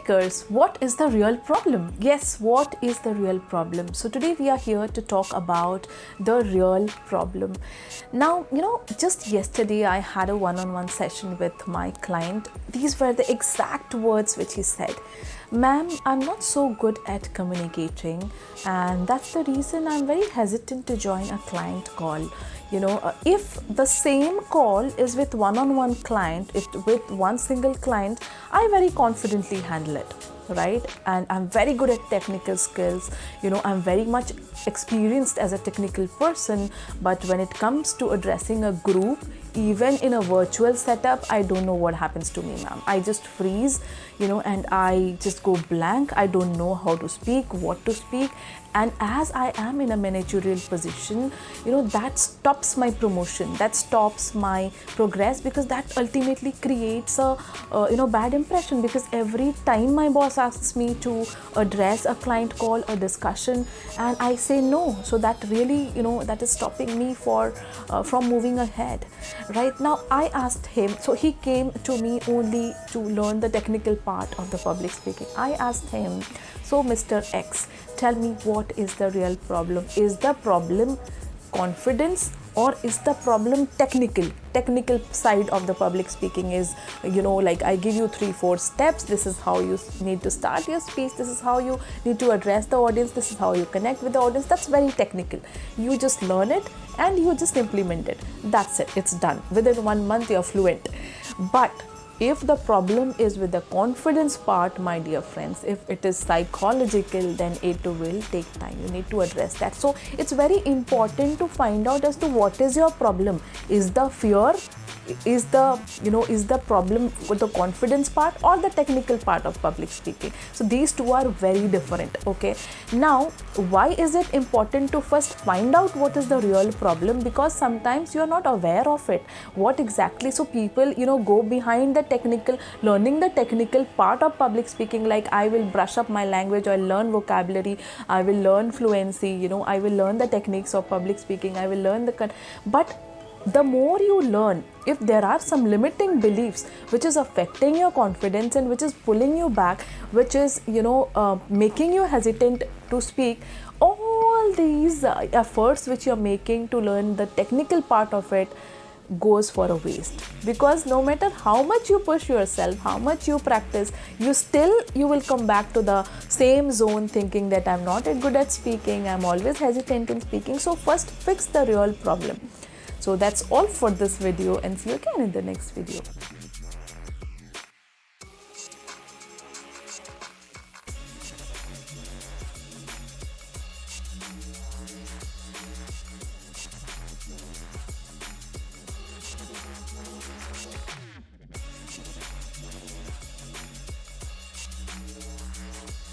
speakers, what is the real problem? Yes, what is the real problem? So today we are here to talk about the real problem. Now, just yesterday I had a one-on-one session with my client. These were the exact words which he said. Ma'am, I'm not so good at communicating, and that's the reason I'm very hesitant to join a client call. If the same call is with one-on-one client, with one single client, I very confidently handle it, right? And I'm very good at technical skills. I'm very much experienced as a technical person, but when it comes to addressing a group, even in a virtual setup, I don't know what happens to me, ma'am. I just freeze, and I just go blank. I don't know how to speak, what to speak. And as I am in a managerial position, that stops my promotion, that stops my progress, because that ultimately creates a bad impression, because every time my boss asks me to address a client call or discussion and I say no, so that really that is stopping me from moving ahead. Right now I asked him, so he came to me only to learn the technical part of the public speaking. I asked him, so Mr. X, tell me, what is the real problem? Is the problem confidence, or is the problem technical side of the public speaking? Is like I give you 3-4 steps, this is how you need to start your speech, this is how you need to address the audience, this is how you connect with the audience. That's very technical. You just learn it and you just implement it. That's it, it's done. Within 1 month you're fluent. But if the problem is with the confidence part, my dear friends, if it is psychological, then it will take time. You need to address that. So it's very important to find out as to what is your problem. Is the fear, is the problem with the confidence part or the technical part of public speaking? So these two are very different. Okay, now why is it important to first find out what is the real problem? Because sometimes you are not aware of it, what exactly. So people go behind the technical, learning the technical part of public speaking, like I will brush up my language, I'll learn vocabulary, I will learn fluency, I will learn the techniques of public speaking, I will learn but the more you learn, if there are some limiting beliefs which is affecting your confidence and which is pulling you back, which is making you hesitant to speak, all these efforts which you're making to learn the technical part of it goes for a waste. Because no matter how much you push yourself, how much you practice, you will come back to the same zone thinking that I'm not good at speaking, I'm always hesitant in speaking. So first fix the real problem. So that's all for this video, and see you again in the next video.